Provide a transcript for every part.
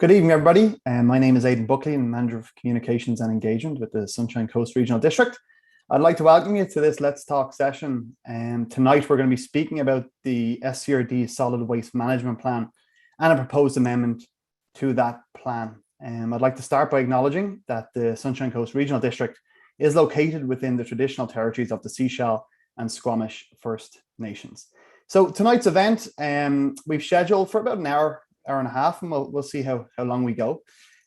Good evening, everybody. My name is Aidan Buckley, and Manager of Communications and Engagement with the Sunshine Coast Regional District. I'd like to welcome you to this Let's Talk session. Tonight, we're going to be speaking about the SCRD Solid Waste Management Plan and a proposed amendment to that plan. I'd like to start by acknowledging that the Sunshine Coast Regional District is located within the traditional territories of the Seychelles and Squamish First Nations. So tonight's event, we've scheduled for about an hour and a half, and we'll see how long we go.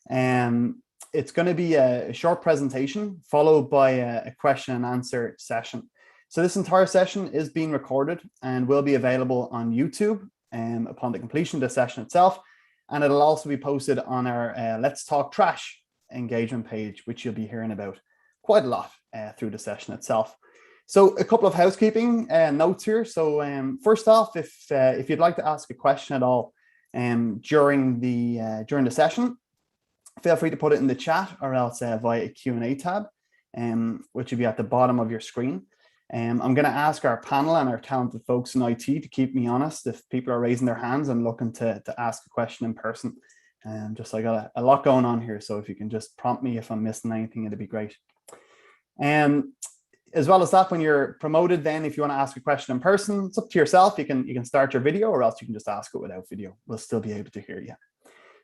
It's going to be a short presentation followed by a question and answer session. So this entire session is being recorded and will be available on YouTube upon the completion of the session itself. And it'll also be posted on our Let's Talk Trash engagement page, which you'll be hearing about quite a lot through the session itself. So a couple of housekeeping notes here. So first off, if you'd like to ask a question at all during the session, feel free to put it in the chat or else via a Q&A tab, which will be at the bottom of your screen. I'm going to ask our panel and our talented folks in IT to keep me honest if people are raising their hands and looking to ask a question in person. Just I got a lot going on here, so if you can just prompt me if I'm missing anything, it'd be great. As well as that, when you're promoted, then if you want to ask a question in person, it's up to yourself. You can start your video, or else you can just ask it without video. We'll still be able to hear you.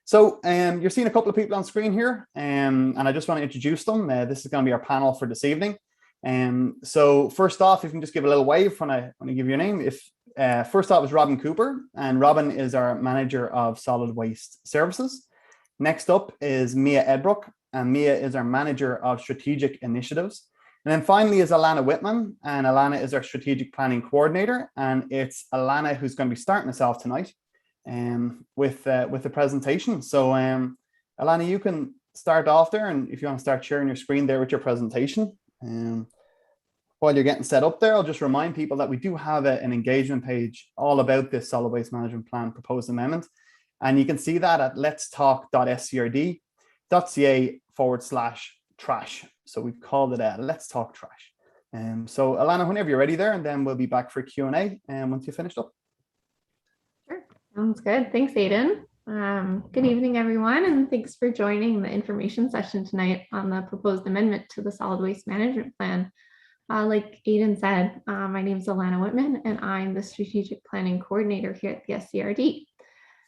So you're seeing a couple of people on screen here, and I just want to introduce them. This is going to be our panel for this evening. So first off, if you can just give a little wave when I give your name. First off is Robin Cooper, and Robin is our Manager of Solid Waste Services. Next up is Mia Edbrook, and Mia is our Manager of Strategic Initiatives. And then finally is Alana Whitman, and Alana is our Strategic Planning Coordinator, and it's Alana who's going to be starting us off tonight with the presentation. So Alana, you can start off there, and if you want to start sharing your screen there with your presentation. While you're getting set up there, I'll just remind people that we do have an engagement page all about this Solid Waste Management Plan proposed amendment, and you can see that at letstalk.scrd.ca/trash. So we've called it Let's Talk Trash. So Alana, whenever you're ready there, and then we'll be back for Q&A once you've finished up. Sure, sounds good. Thanks, Aidan. Good evening, everyone, and thanks for joining the information session tonight on the proposed amendment to the Solid Waste Management Plan. Like Aidan said, my name is Alana Whitman, and I'm the Strategic Planning Coordinator here at the SCRD.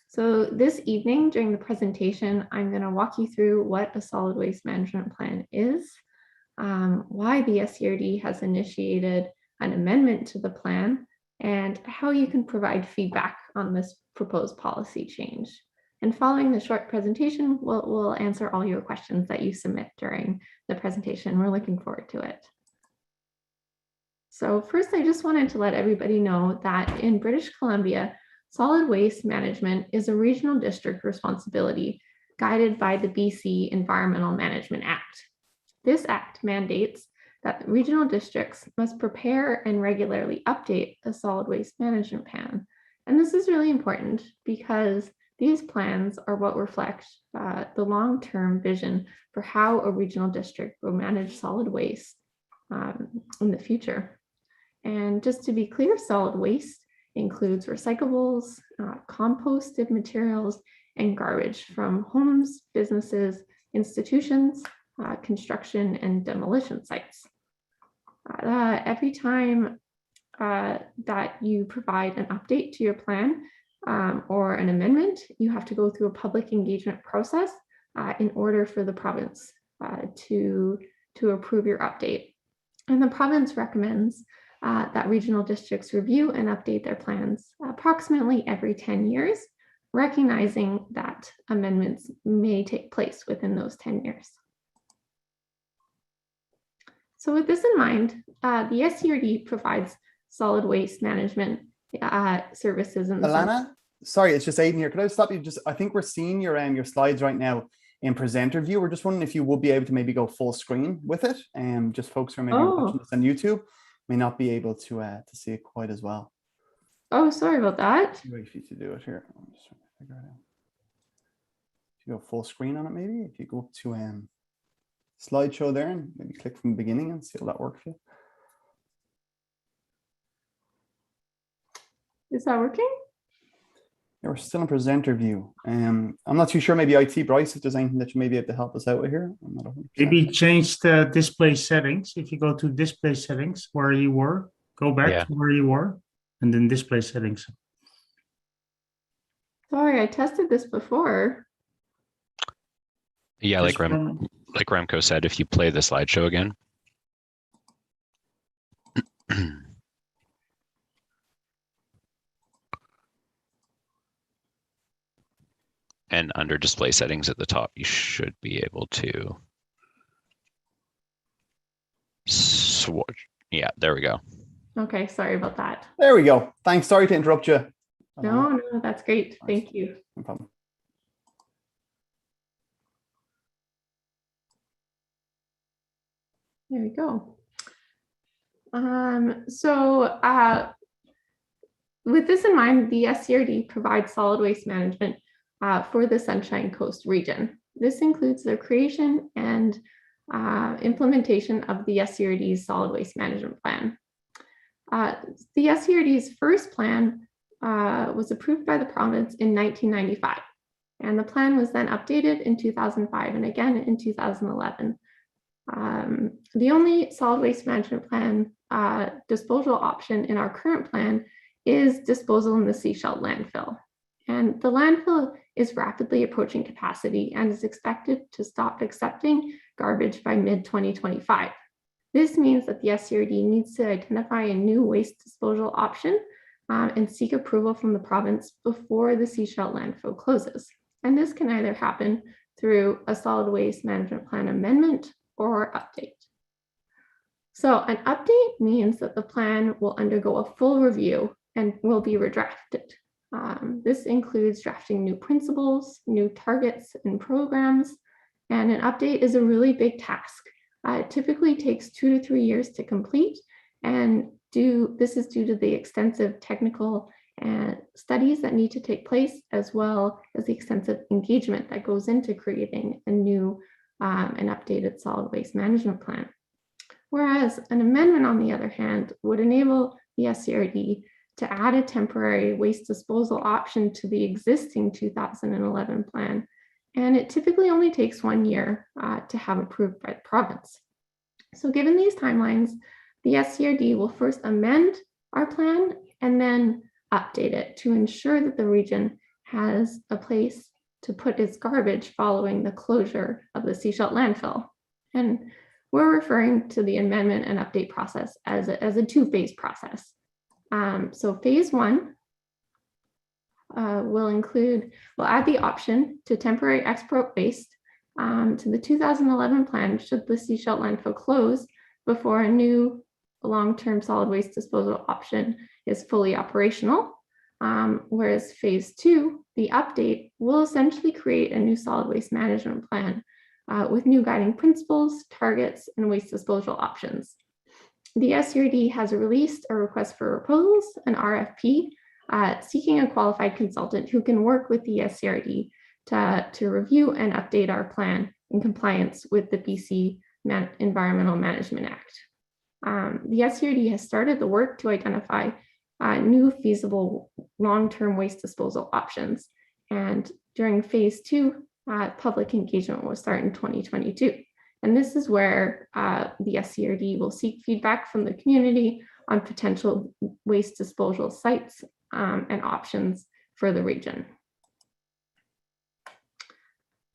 So this evening during the presentation, I'm going to walk you through what a solid waste management plan is, why the SCRD has initiated an amendment to the plan, and how you can provide feedback on this proposed policy change. And following the short presentation, we'll answer all your questions that you submit during the presentation. We're looking forward to it. So first, I just wanted to let everybody know that in British Columbia, solid waste management is a regional district responsibility guided by the BC Environmental Management Act. This act mandates that regional districts must prepare and regularly update a solid waste management plan. And this is really important because these plans are what reflect the long-term vision for how a regional district will manage solid waste in the future. And just to be clear, solid waste includes recyclables, composted materials, and garbage from homes, businesses, institutions, construction, and demolition sites. Every time that you provide an update to your plan or an amendment, you have to go through a public engagement process in order for the province to approve your update. And the province recommends that regional districts review and update their plans approximately every 10 years, recognizing that amendments may take place within those 10 years. So with this in mind, the SCRD provides solid waste management services. Alana, sorry, it's just Aidan here. Could I stop you? I think we're seeing your slides right now in presenter view. We're just wondering if you will be able to maybe go full screen with it. Just folks who are maybe watching this on YouTube may not be able to see it quite as well. Oh, sorry about that. Wait for you to do it here. I'm just trying to figure it out. If you go full screen on it, maybe if you go up to slideshow there and maybe click from the beginning and see how that works for you. Is that working? Yeah, we're still in presenter view. I'm not too sure. Maybe IT Bryce, if there's anything that you may be able to help us out with here. I'm not 100%. Maybe change the display settings. If you go to display settings where you were, go back to where you were, and then display settings. Sorry, I tested this before. Yeah, like Remco said, if you play the slideshow again. And under display settings at the top, you should be able to switch. Yeah, there we go. Okay, sorry about that. There we go. Thanks. Sorry to interrupt you. No, that's great. Thank you. No problem. There we go. With this in mind, the SCRD provides solid waste management for the Sunshine Coast region. This includes the creation and implementation of the SCRD's solid waste management plan. The SCRD's first plan was approved by the province in 1995, and the plan was then updated in 2005 and again in 2011. The only solid waste management plan disposal option in our current plan is disposal in the Seashell landfill. And the landfill is rapidly approaching capacity and is expected to stop accepting garbage by mid-2025. This means that the SCRD needs to identify a new waste disposal option and seek approval from the province before the Seashell landfill closes. And this can either happen through a solid waste management plan amendment or update. So an update means that the plan will undergo a full review and will be redrafted. This includes drafting new principles, new targets and programs, and an update is a really big task. It typically takes 2 to 3 years to complete, and this is due to the extensive technical studies that need to take place, as well as the extensive engagement that goes into creating a new and updated solid waste management plan. Whereas an amendment, on the other hand, would enable the SCRD to add a temporary waste disposal option to the existing 2011 plan, and it typically only takes 1 year to have approved by the province. So given these timelines, the SCRD will first amend our plan and then update it to ensure that the region has a place to put its garbage following the closure of the Seashell landfill. And we're referring to the amendment and update process as a two-phase process. So phase 1 will add the option to temporary export waste to the 2011 plan should the Seashell landfill close before a new long-term solid waste disposal option is fully operational. Whereas phase 2, the update, will essentially create a new solid waste management plan with new guiding principles, targets, and waste disposal options. The SCRD has released a request for proposals, an RFP, seeking a qualified consultant who can work with the SCRD to review and update our plan in compliance with the BC Environmental Management Act. The SCRD has started the work to identify new feasible long-term waste disposal options. And during phase 2, public engagement will start in 2022. And this is where the SCRD will seek feedback from the community on potential waste disposal sites and options for the region.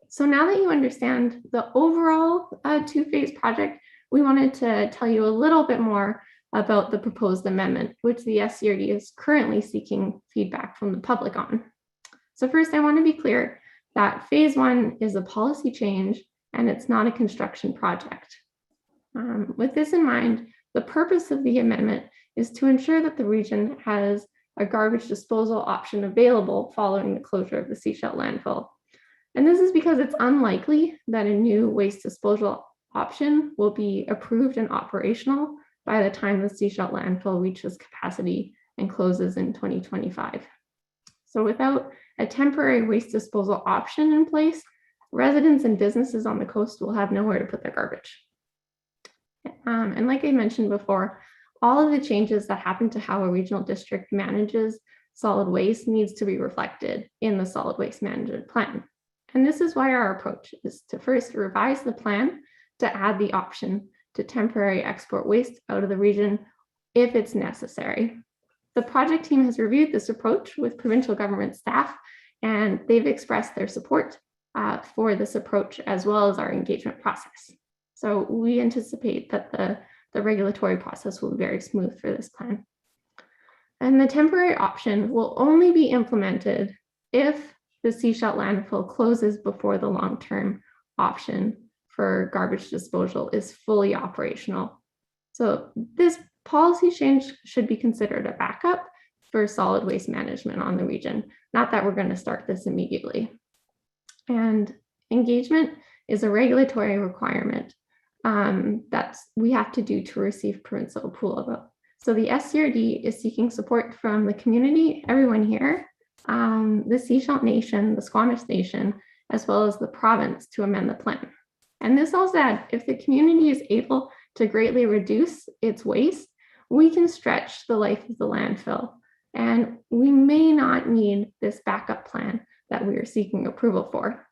So now that you understand the overall two-phase project, we wanted to tell you a little bit more about the proposed amendment, which the SCRD is currently seeking feedback from the public on. So first, I want to be clear that phase 1 is a policy change and it's not a construction project. With this in mind, the purpose of the amendment is to ensure that the region has a garbage disposal option available following the closure of the Seashell landfill. And this is because it's unlikely that a new waste disposal option will be approved and operational by the time the Seashell landfill reaches capacity and closes in 2025. So without a temporary waste disposal option in place, residents and businesses on the coast will have nowhere to put their garbage. And like I mentioned before, all of the changes that happen to how a regional district manages solid waste needs to be reflected in the solid waste management plan. And this is why our approach is to first revise the plan to add the option to temporary export waste out of the region if it's necessary. The project team has reviewed this approach with provincial government staff, and they've expressed their support for this approach as well as our engagement process. So we anticipate that the regulatory process will be very smooth for this plan. And the temporary option will only be implemented if the Sechelt landfill closes before the long-term option for garbage disposal is fully operational. So this policy change should be considered a backup for solid waste management on the region, not that we're going to start this immediately. And engagement is a regulatory requirement that we have to do to receive provincial approval. So the SCRD is seeking support from the community, everyone here, the Sechelt Nation, the Squamish Nation, as well as the province to amend the plan. And this all said, if the community is able to greatly reduce its waste, we can stretch the life of the landfill. And we may not need this backup plan that we are seeking approval for.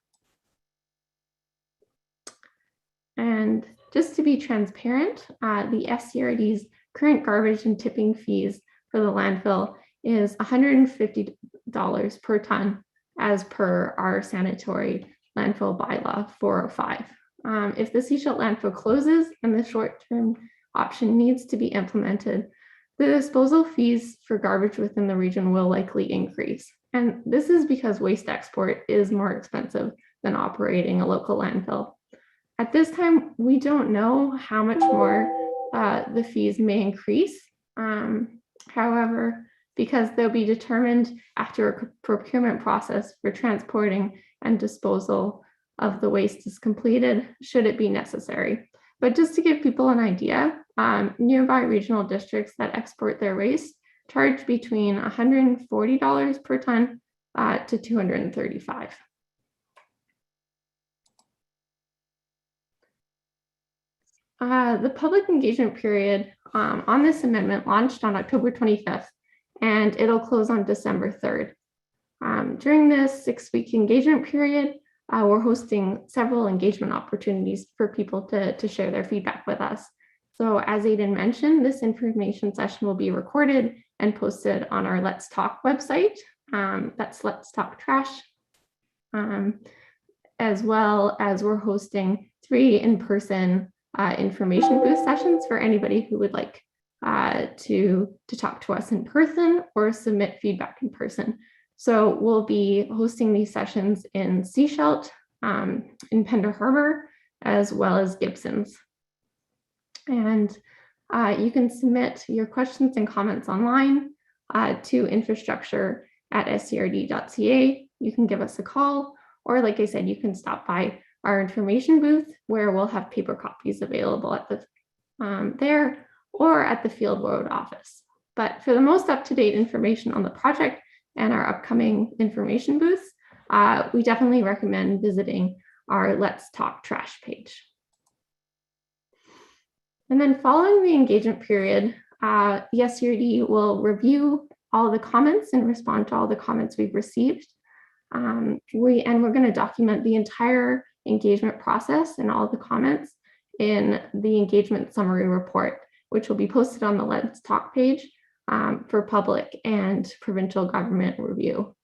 And just to be transparent, the SCRD's current garbage and tipping fees for the landfill is $150 per ton as per our sanitary landfill bylaw 405. If the Sechelt landfill closes and the short-term option needs to be implemented, the disposal fees for garbage within the region will likely increase. And this is because waste export is more expensive than operating a local landfill. At this time, we don't know how much more the fees may increase. However, because they'll be determined after a procurement process for transporting and disposal of the waste is completed, should it be necessary. But just to give people an idea, nearby regional districts that export their waste charge between $140 per ton to $235. The public engagement period on this amendment launched on October 25th, and it'll close on December 3rd. During this 6-week engagement period, we're hosting several engagement opportunities for people to share their feedback with us. So as Aidan mentioned, this information session will be recorded and posted on our Let's Talk website. That's Let's Talk Trash. As well as we're hosting 3 in-person information booth sessions for anybody who would like to talk to us in person or submit feedback in person. So we'll be hosting these sessions in Sechelt, in Pender Harbor, as well as Gibson's. And you can submit your questions and comments online to infrastructure@scrd.ca. You can give us a call, or like I said, you can stop by our information booth where we'll have paper copies available at the there or at the Field Road office. But for the most up-to-date information on the project and our upcoming information booths, we definitely recommend visiting our Let's Talk Trash page. And then following the engagement period, the SCRD will review all the comments and respond to all the comments we've received. We're going to document the entire engagement process and all the comments in the engagement summary report, which will be posted on the Let's Talk page for public and provincial government review.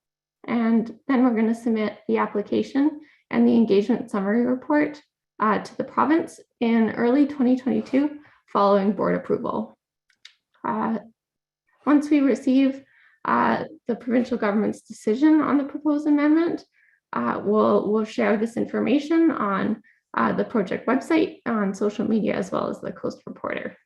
And then we're going to submit the application and the engagement summary report to the province in early 2022 following board approval. Once we receive the provincial government's decision on the proposed amendment, we'll share this information on the project website, on social media, as well as the Coast Reporter.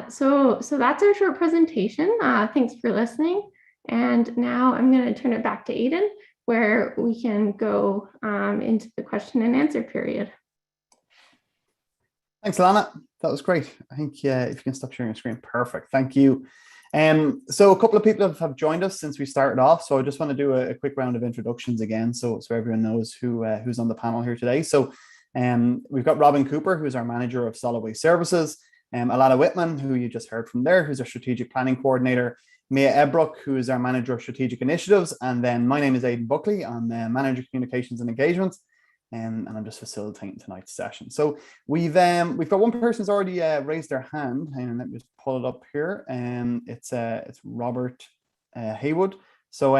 So that's our short presentation. Thanks for listening. And now I'm going to turn it back to Aidan, where we can go into the question and answer period. Thanks, Alana. That was great. I think if you can stop sharing your screen, perfect. Thank you. So a couple of people have joined us since we started off. So I just want to do a quick round of introductions again, so everyone knows who's on the panel here today. So we've got Robin Cooper, who's our manager of solid waste services. Alana Whitman, who you just heard from there, who's our strategic planning coordinator, Mia Ebrook, who is our manager of strategic initiatives, and then my name is Aidan Buckley. I'm the manager of communications and engagement, and I'm just facilitating tonight's session. So we've got one person who's already raised their hand, and let me just pull it up here. It's Robert Haywood. So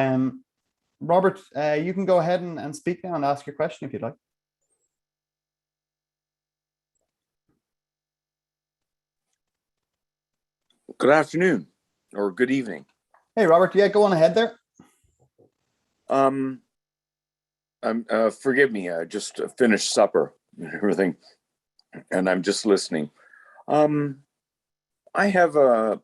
Robert, you can go ahead and speak now and ask your question if you'd like. Good afternoon or good evening. Hey, Robert. Yeah, go on ahead there. Forgive me. I just finished supper and everything, and I'm just listening. I have an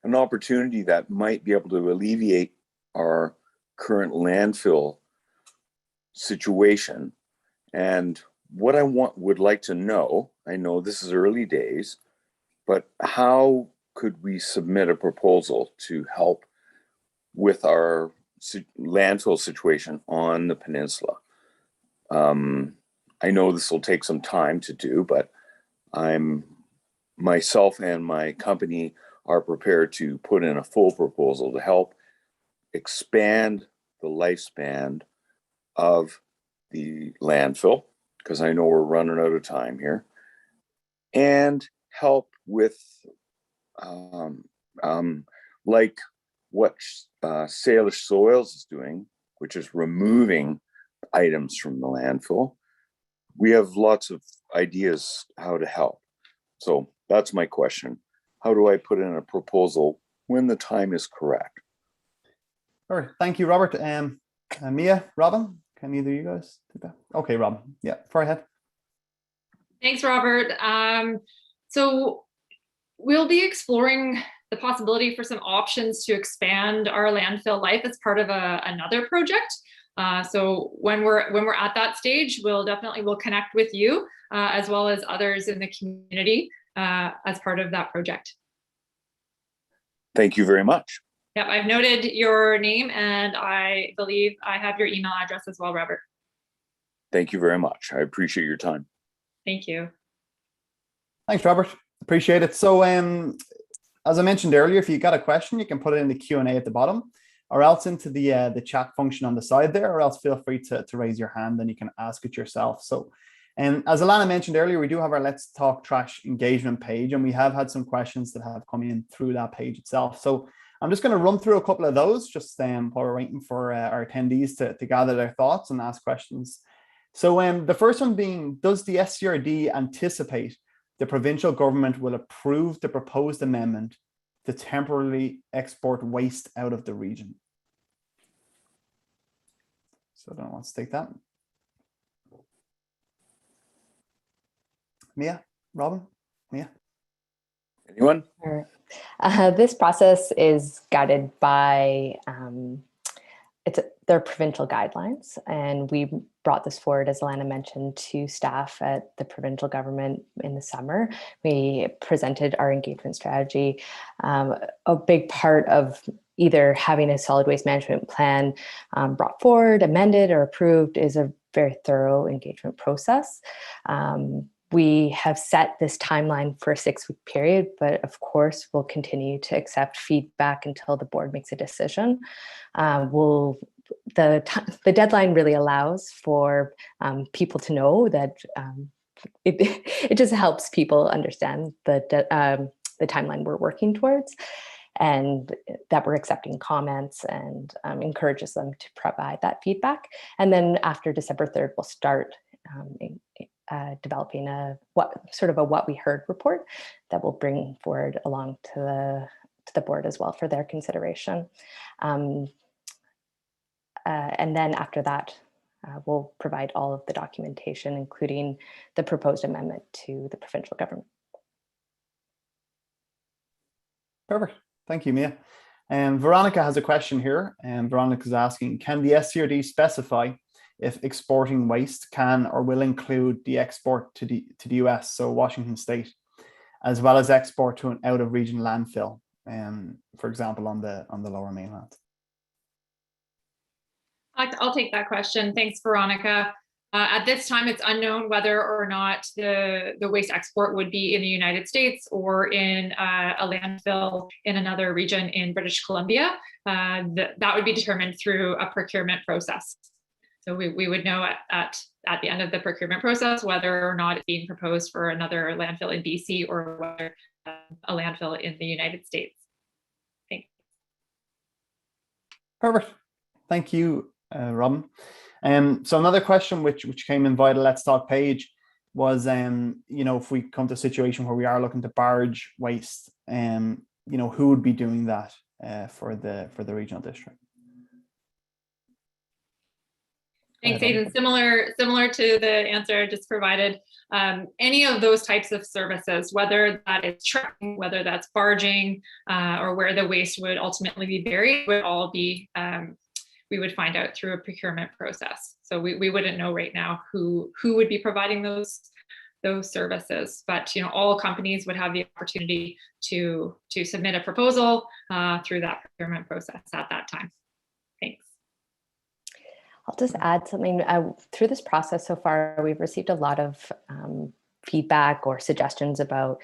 opportunity that might be able to alleviate our current landfill situation, and what I would like to know. I know this is early days, but how could we submit a proposal to help with our landfill situation on the peninsula? I know this will take some time to do, but myself and my company are prepared to put in a full proposal to help expand the lifespan of the landfill, because I know we're running out of time here, and help with like what Salish Soils is doing, which is removing items from the landfill. We have lots of ideas how to help. So that's my question. How do I put in a proposal when the time is correct? All right. Thank you, Robert. Mia, Robin, can either of you guys do that? Okay, Robin. Yeah, far ahead. Thanks, Robert. So we'll be exploring the possibility for some options to expand our landfill life as part of another project. So when we're at that stage, we'll connect with you as well as others in the community as part of that project. Thank you very much. Yep, I've noted your name, and I believe I have your email address as well, Robert. Thank you very much. I appreciate your time. Thank you. Thanks, Robert. Appreciate it. So as I mentioned earlier, if you got a question, you can put it in the Q&A at the bottom, or else into the chat function on the side there, or else feel free to raise your hand and you can ask it yourself. So, as Alana mentioned earlier, we do have our Let's Talk Trash engagement page, and we have had some questions that have come in through that page itself. So I'm just going to run through a couple of those just while we're waiting for our attendees to gather their thoughts and ask questions. So the first one being, does the SCRD anticipate the provincial government will approve the proposed amendment to temporarily export waste out of the region? So I don't want to take that. Mia, Robin, Mia. Anyone? This process is guided by their provincial guidelines, and we brought this forward, as Alana mentioned, to staff at the provincial government in the summer. We presented our engagement strategy. A big part of either having a solid waste management plan brought forward, amended, or approved is a very thorough engagement process. We have set this timeline for a 6-week period, but of course, we'll continue to accept feedback until the board makes a decision. The deadline really allows for people to know that it just helps people understand the timeline we're working towards, and that we're accepting comments, and encourages them to provide that feedback. And then after December 3rd, we'll start developing what we heard report that we'll bring forward along to the board as well for their consideration. And then after that, we'll provide all of the documentation, including the proposed amendment, to the provincial government. Perfect. Thank you, Mia. Veronica has a question here, and Veronica is asking, can the SCRD specify if exporting waste can or will include the export to the US, so Washington State, as well as export to an out-of-region landfill, for example, on the Lower Mainland? I'll take that question. Thanks, Veronica. At this time, it's unknown whether or not the waste export would be in the United States or in a landfill in another region in British Columbia. That would be determined through a procurement process. So we would know at the end of the procurement process whether or not it's being proposed for another landfill in BC or whether a landfill in the United States. Thanks. Perfect. Thank you, Robin. So another question which came in via the Let's Talk page was, if we come to a situation where we are looking to barge waste, who would be doing that for the regional district? Thanks, Aidan. Similar to the answer I just provided, any of those types of services, whether that is trucking, whether that's barging, or where the waste would ultimately be buried, would all be, we would find out through a procurement process. So we wouldn't know right now who would be providing those services, but all companies would have the opportunity to submit a proposal through that procurement process at that time. Thanks. I'll just add something. Through this process so far, we've received a lot of feedback or suggestions about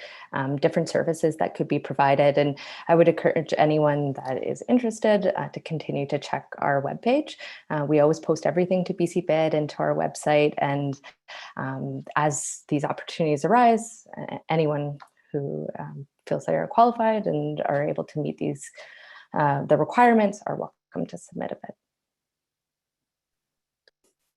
different services that could be provided. And I would encourage anyone that is interested to continue to check our webpage. We always post everything to BC Bid and to our website. And as these opportunities arise, anyone who feels they are qualified and are able to meet these the requirements are welcome to submit a bid.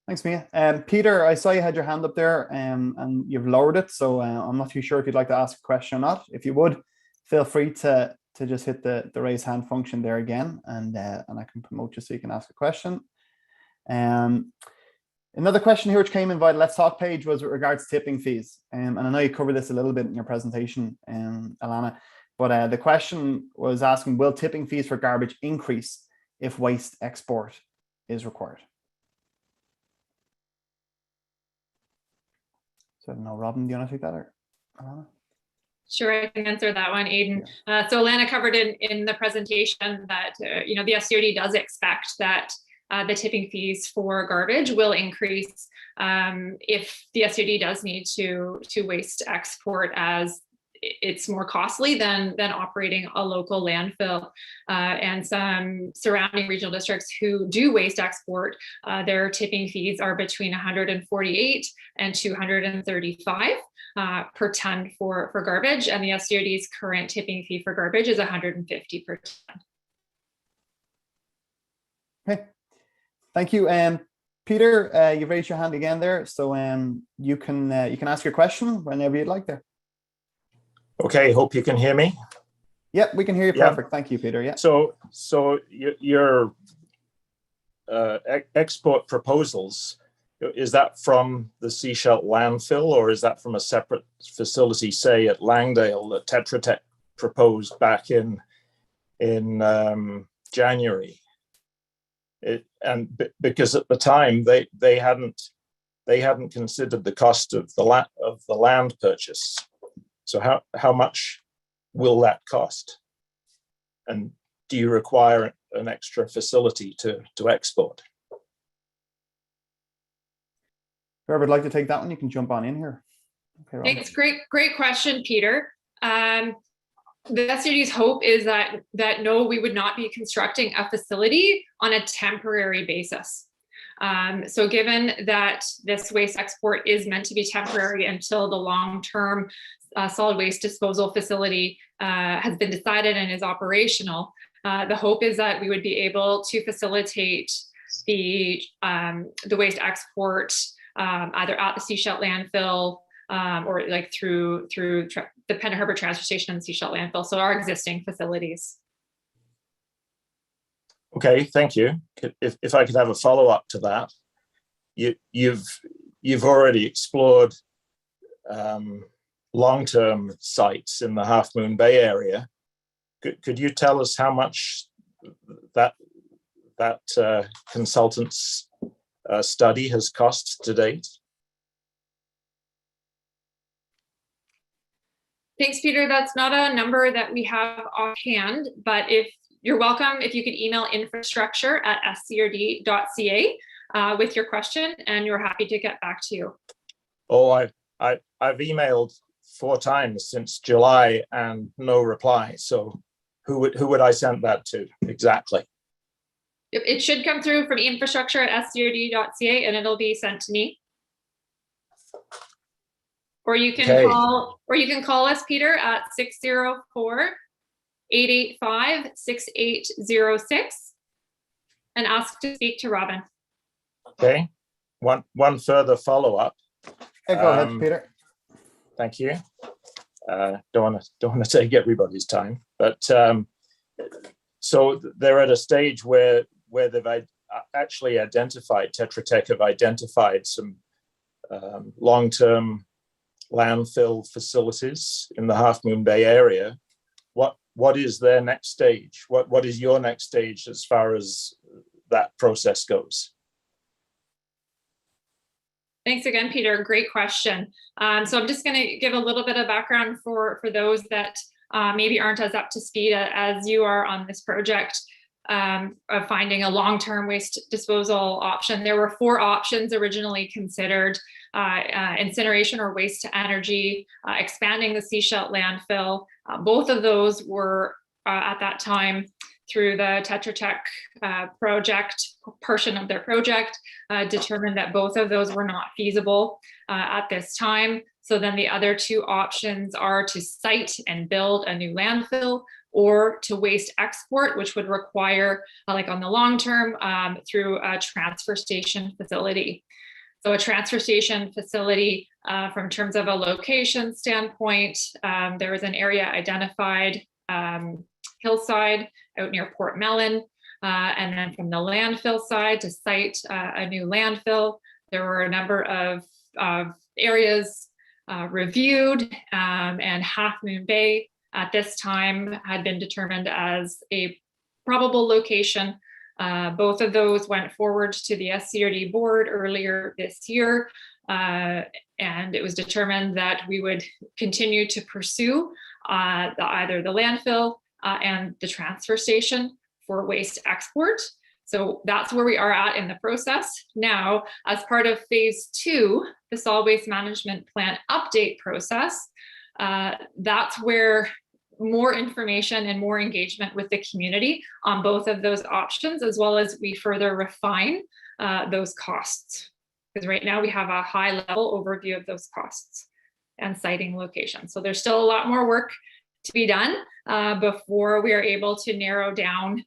Thanks, Mia. Peter, I saw you had your hand up there and you've lowered it. So I'm not too sure if you'd like to ask a question or not. If you would, feel free to just hit the raise hand function there again, and I can promote you so you can ask a question. Another question here which came in via the Let's Talk page was with regards to tipping fees. And I know you covered this a little bit in your presentation, Alana, but the question was asking, will tipping fees for garbage increase if waste export is required? So I don't know, Robin, do you want to take that, or Alana? Sure, I can answer that one, Aidan. Yeah. So Alana covered in the presentation that the SCRD does expect that the tipping fees for garbage will increase if the SCRD does need to waste export, as it's more costly than operating a local landfill. And some surrounding regional districts who do waste export, their tipping fees are between 148 and 235 per ton for garbage. And the SCRD's current tipping fee for garbage is 150 per ton. Okay, thank you. Peter, you've raised your hand again there, so you can ask your question whenever you'd like there. Okay, hope you can hear me. Yep, we can hear you perfect. Thank you, Peter. Yeah. So your export proposals, is that from the Seashell landfill, or is that from a separate facility, say at Langdale, that Tetra Tech proposed back in January? Because at the time they hadn't considered the cost of the land purchase. So how much will that cost? And do you require an extra facility to export? Whoever would like to take that one, you can jump on in here. Okay, thanks. Great question, Peter. The SCRD's hope is that no, we would not be constructing a facility on a temporary basis. So given that this waste export is meant to be temporary until the long-term solid waste disposal facility has been decided and is operational, the hope is that we would be able to facilitate the waste export either at the Seashell landfill or like through the Pender Harbour transfer station and the Seashell landfill, so our existing facilities. Okay, thank you. If I could have a follow-up to that, you've already explored long-term sites in the Half Moon Bay area. Could you tell us how much that consultant's study has cost to date? Thanks, Peter. That's not a number that we have offhand, but if you're welcome, if you could email infrastructure@scrd.ca, with your question, and we're happy to get back to you. Oh, I've emailed 4 times since July and no reply. So who would I send that to exactly? It should come through from infrastructure@scrd.ca, and it'll be sent to me. Or you can call us, Peter, at 604-885-6806 and ask to speak to Robin. Okay. One further follow-up. Yeah, go ahead, Peter. Thank you. Don't want to take everybody's time, but so they're at a stage where they've actually identified, Tetra Tech have identified some long-term landfill facilities in the Half Moon Bay area. What is their next stage? What is your next stage as far as that process goes? Thanks again, Peter. Great question. So I'm just going to give a little bit of background for those that maybe aren't as up to speed as you are on this project of finding a long-term waste disposal option. There were 4 options originally considered: incineration or waste to energy, expanding the Seashell landfill. Both of those were at that time, through the Tetra Tech portion of their project, determined that both of those were not feasible at this time. So then the other 2 options are to site and build a new landfill, or to waste export, which would require, like on the long term, through a transfer station facility. So a transfer station facility, from terms of a location standpoint, there was an area identified, Hillside, out near Port Mellon, and then from the landfill side to site a new landfill. There were a number of areas reviewed, and Half Moon Bay at this time had been determined as a probable location. Both of those went forward to the SCRD board earlier this year, and it was determined that we would continue to pursue either the landfill and the transfer station for waste export. So that's where we are at in the process. Now, as part of phase 2, the solid waste management plan update process, that's where more information and more engagement with the community on both of those options, as well as we further refine those costs. Because right now we have a high level overview of those costs and siting locations. So there's still a lot more work to be done before we are able to narrow down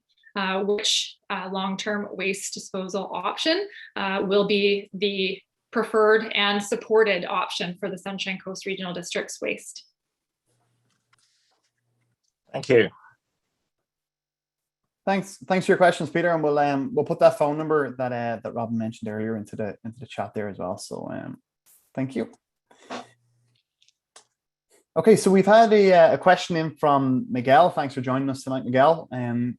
which long-term waste disposal option will be the preferred and supported option for the Sunshine Coast Regional District's waste. Thank you. Thanks for your questions, Peter, and we'll put that phone number that Robin mentioned earlier into the chat there as well. So thank you. Okay, so we've had a question in from Miguel. Thanks for joining us tonight, Miguel.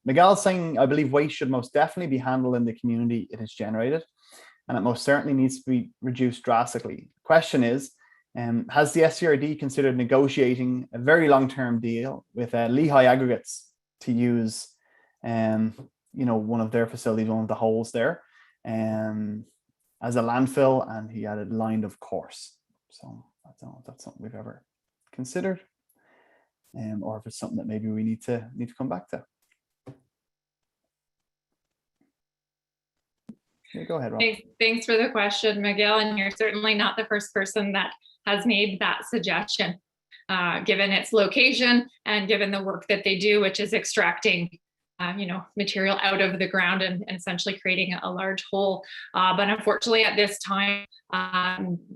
Miguel's saying, I believe waste should most definitely be handled in the community it is generated, and it most certainly needs to be reduced drastically. The question is, has the SCRD considered negotiating a very long-term deal with Lehigh Aggregates to use, one of their facilities, one of the holes there, as a landfill? And he added lined of course. So I don't know if that's something we've ever considered, or if it's something that maybe we need to come back to. Okay, go ahead, Rob. Thanks for the question, Miguel, and you're certainly not the first person that has made that suggestion, given its location and given the work that they do, which is extracting material out of the ground and essentially creating a large hole. But unfortunately, at this time,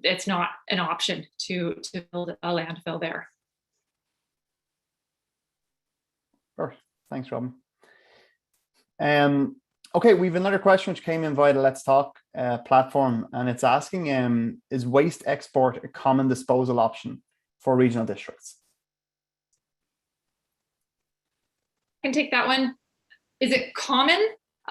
it's not an option to build a landfill there. Sure. Thanks, Robin. Okay, we have another question which came in via the Let's Talk platform, and it's asking, is waste export a common disposal option for regional districts? I can take that one. Is it common?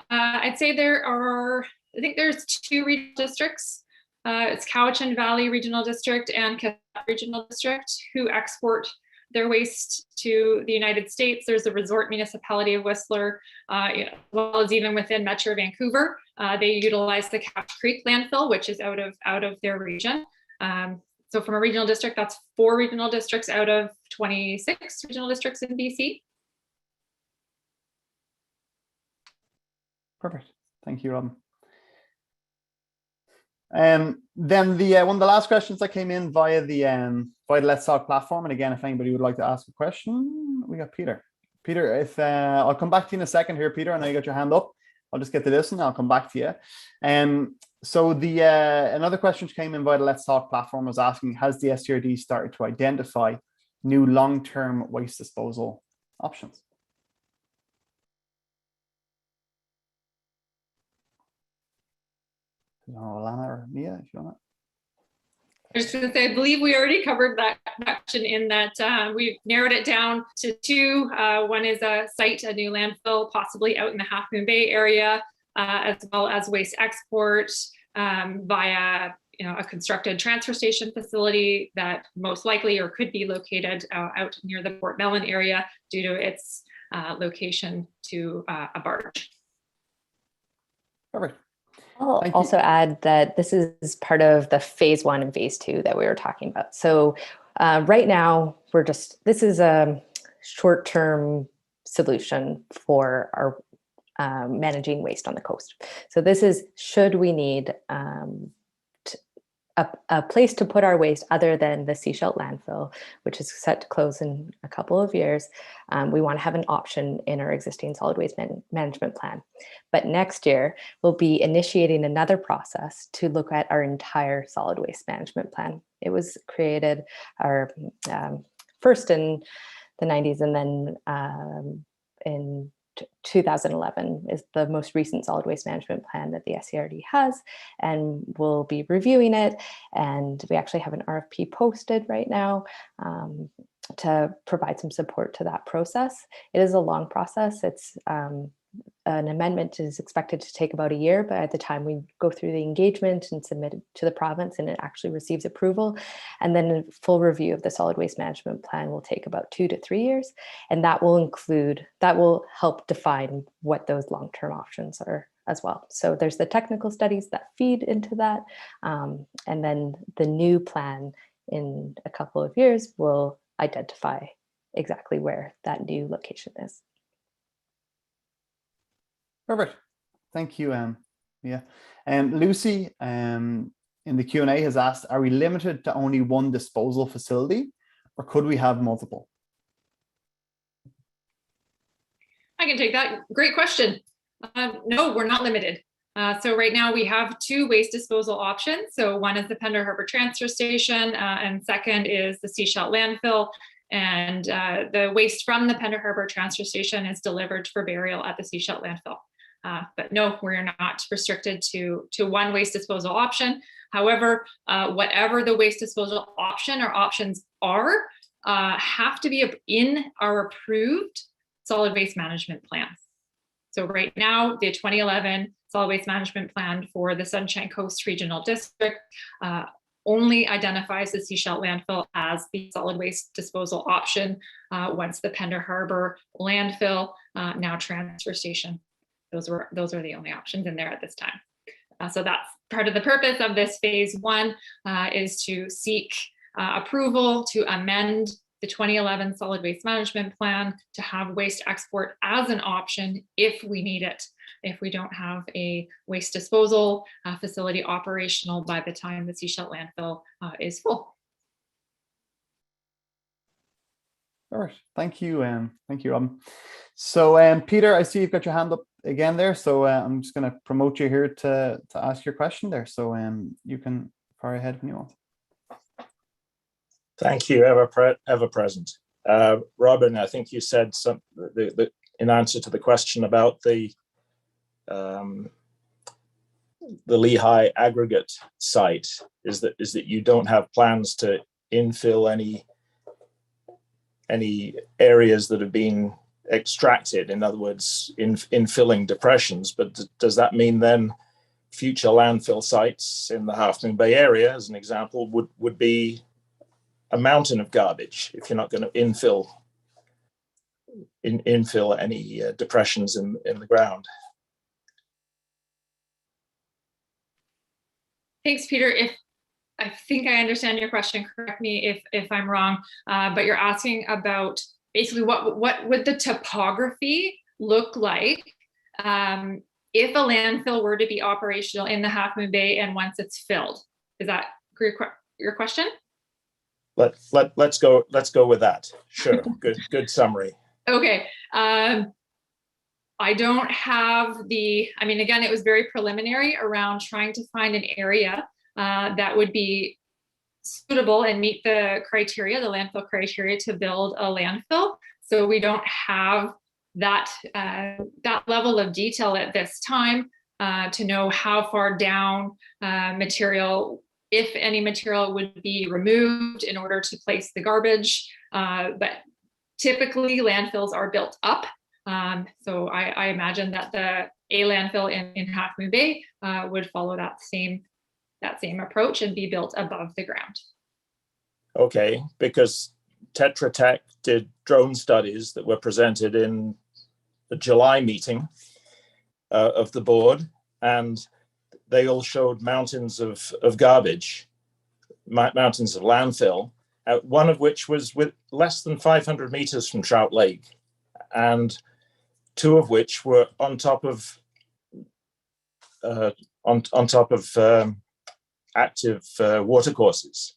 I'd say I think there's 2 regional districts. It's Cowichan Valley Regional District and Cascade Regional District who export their waste to the United States. There's the resort municipality of Whistler, as well as even within Metro Vancouver. They utilize the Cache Creek landfill, which is out of their region. So from a regional district, that's 4 regional districts out of 26 regional districts in BC. Perfect. Thank you, Robin. Then the one of the last questions that came in via the Let's Talk platform, and again, if anybody would like to ask a question, we got Peter. Peter, if I'll come back to you in a second here, Peter. I know you got your hand up. I'll just get to this and I'll come back to you. So the another question which came in via the Let's Talk platform was asking, has the SCRD started to identify new long-term waste disposal options? Alana or Mia, if you want to. I was just going to say, I believe we already covered that question in that we've narrowed it down to 2. One is a site, a new landfill, possibly out in the Half Moon Bay area, as well as waste export via a constructed transfer station facility that most likely or could be located out near the Port Mellon area due to its location to a barge. Perfect. I'll also add that this is part of the phase 1 and phase 2 that we were talking about. So right now, this is a short-term solution for our managing waste on the coast. So this is, should we need a place to put our waste other than the Seashell landfill, which is set to close in a couple of years, we want to have an option in our existing solid waste management plan. But next year, we'll be initiating another process to look at our entire solid waste management plan. It was created first in the 90s, and then in 2011 is the most recent solid waste management plan that the SCRD has, and we'll be reviewing it. And we actually have an RFP posted right now to provide some support to that process. It is a long process. It's an amendment is expected to take about a year, but at the time we go through the engagement and submit it to the province and it actually receives approval. And then a full review of the solid waste management plan will take about 2 to 3 years. And that will help define what those long-term options are as well. So there's the technical studies that feed into that. And then the new plan in a couple of years will identify exactly where that new location is. Perfect. Thank you, yeah. Lucy in the Q&A has asked, are we limited to only one disposal facility, or could we have multiple? I can take that. Great question. No, we're not limited. So right now we have 2 waste disposal options. So one is the Pender Harbour Transfer Station, and second is the Seashell landfill. And the waste from the Pender Harbour Transfer Station is delivered for burial at the Seashell landfill. But no, we're not restricted to one waste disposal option. However, whatever the waste disposal option or options are, have to be in our approved solid waste management plan. So right now, the 2011 solid waste management plan for the Sunshine Coast Regional District only identifies the Seashell landfill as the solid waste disposal option once the Pender Harbour landfill, now transfer station. Those are the only options in there at this time. So that's part of the purpose of this phase 1 is to seek approval to amend the 2011 solid waste management plan to have waste export as an option if we need it, if we don't have a waste disposal facility operational by the time the Seashell landfill is full. All right, thank you, Robin. So Peter, I see you've got your hand up again there, so I'm just going to promote you here to ask your question there. So you can fire ahead when you want. Thank you, ever present. Robin, I think you said in answer to the question about the Lehigh aggregate site is that you don't have plans to infill any areas that have been extracted, in other words, infilling depressions. But does that mean then future landfill sites in the Half Moon Bay area, as an example, would be a mountain of garbage if you're not going to infill any depressions in the ground. Thanks, Peter. If I think I understand your question, correct me if I'm wrong, but you're asking about basically what would the topography look like if a landfill were to be operational in the Half Moon Bay and once it's filled. Is that your question? Let's go with that. Sure. Good summary. Okay. I don't have I mean, again, it was very preliminary around trying to find an area that would be suitable and meet the criteria, the landfill criteria, to build a landfill. So we don't have that level of detail at this time to know how far down material, if any material, would be removed in order to place the garbage. But typically landfills are built up. So I imagine that a landfill in Half Moon Bay would follow that same approach and be built above the ground. Okay, because Tetra Tech did drone studies that were presented in the July meeting of the board, and they all showed mountains of garbage, mountains of landfill, one of which was with less than 500 meters from Trout Lake, and two of which were on top of active watercourses.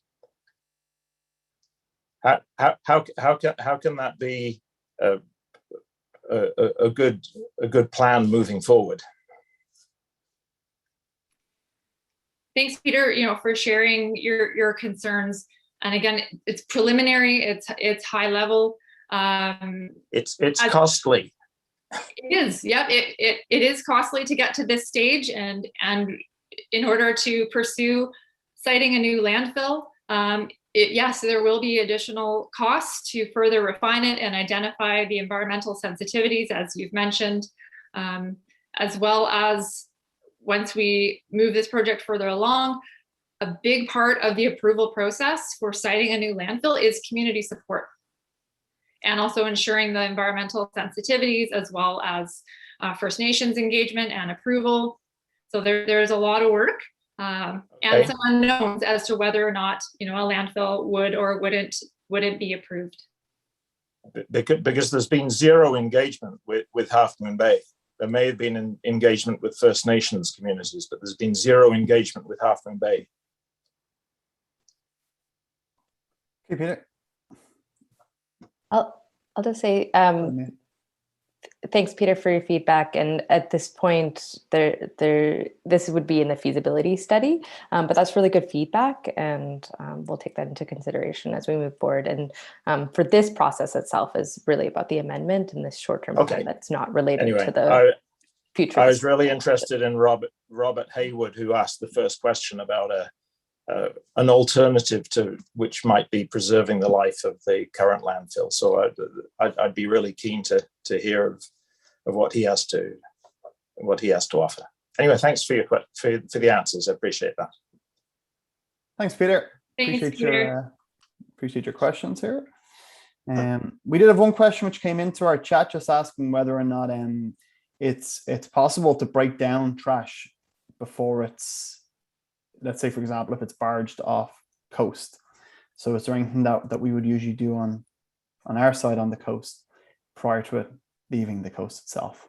How can that be a good plan moving forward? Thanks, Peter, for sharing your concerns. And again, it's preliminary, it's high level. It's costly. It is, yep. It is costly to get to this stage, and in order to pursue siting a new landfill, yes, there will be additional costs to further refine it and identify the environmental sensitivities, as you've mentioned, as well as once we move this project further along, a big part of the approval process for siting a new landfill is community support, and also ensuring the environmental sensitivities, as well as First Nations engagement and approval. So there's a lot of work and some unknowns as to whether or not a landfill would or wouldn't be approved. Because there's been zero engagement with Half Moon Bay. There may have been an engagement with First Nations communities, but there's been zero engagement with Half Moon Bay. Okay, Peter. I'll just say thanks, Peter, for your feedback. And at this point, this would be in the feasibility study, but that's really good feedback, and we'll take that into consideration as we move forward. And for this process itself is really about the amendment and this short-term plan that's not related to the future. I was really interested in Robert Haywood, who asked the first question about an alternative to which might be preserving the life of the current landfill. So I'd be really keen to hear of what he has to offer. Anyway, thanks for the answers. I appreciate that. Thanks, Peter. Thanks, Appreciate your questions here. We did have one question which came into our chat, just asking whether or not it's possible to break down trash before it's, let's say, for example, if it's barged off coast. So is there anything that we would usually do on our side on the coast prior to it leaving the coast itself?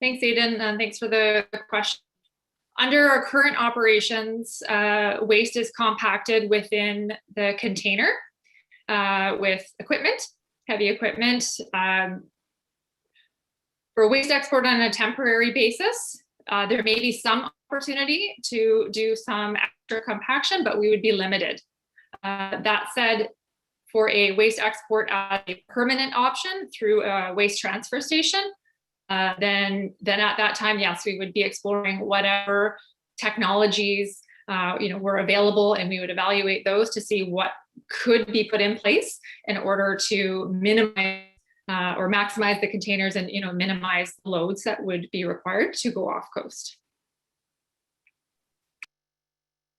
Thanks, Aidan, and thanks for the question. Under our current operations, waste is compacted within the container with equipment, heavy equipment. For waste export on a temporary basis, there may be some opportunity to do some extra compaction, but we would be limited. That said, for a waste export as a permanent option through a waste transfer station, then at that time, yes, we would be exploring whatever technologies were available, and we would evaluate those to see what could be put in place in order to minimize or maximize the containers and minimize the loads that would be required to go off coast.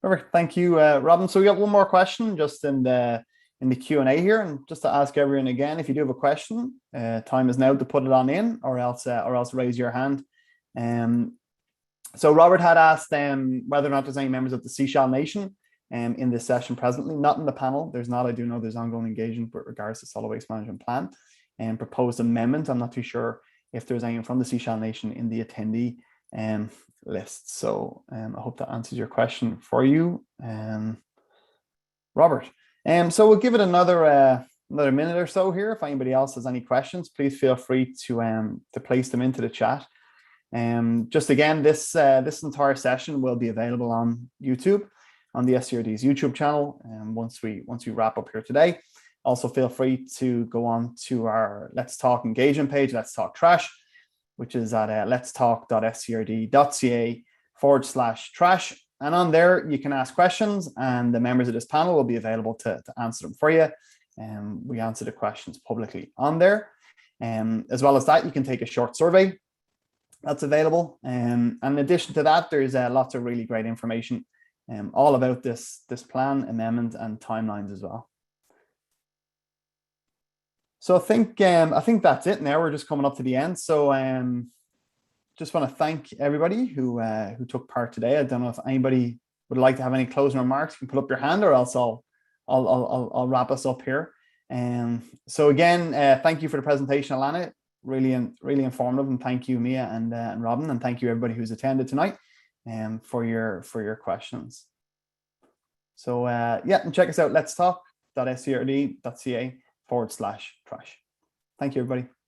Perfect. Thank you, Robin. So we got one more question just in the Q&A here, and just to ask everyone again, if you do have a question, time is now to put it on in, or else raise your hand. So Robert had asked whether or not there's any members of the Seychelles Nation in this session presently. Not in the panel. There's not. I do know there's ongoing engagement with regards to solid waste management plan and proposed amendment. I'm not too sure if there's anyone from the Seychelles Nation in the attendee list. So I hope that answers your question for you, Robert. So we'll give it another minute or so here. If anybody else has any questions, please feel free to place them into the chat. Just again, this entire session will be available on YouTube, on the SCRD's YouTube channel. And once we wrap up here today, also feel free to go on to our Let's Talk engagement page, Let's Talk Trash, which is at letstalk.scrd.ca/trash. And on there, you can ask questions, and the members of this panel will be available to answer them for you. And we answer the questions publicly on there. As well as that, you can take a short survey that's available. And in addition to that, there's lots of really great information all about this plan, amendment, and timelines as well. So I think that's it now. We're just coming up to the end. So just want to thank everybody who took part today. I don't know if anybody would like to have any closing remarks. You can put up your hand, or else I'll wrap us up here. So again, thank you for the presentation, Alana. Really informative, and thank you, Mia and Robin, and thank you everybody who's attended tonight for your questions. So yeah, and check us out, letstalk.scrd.ca/trash. Thank you, everybody.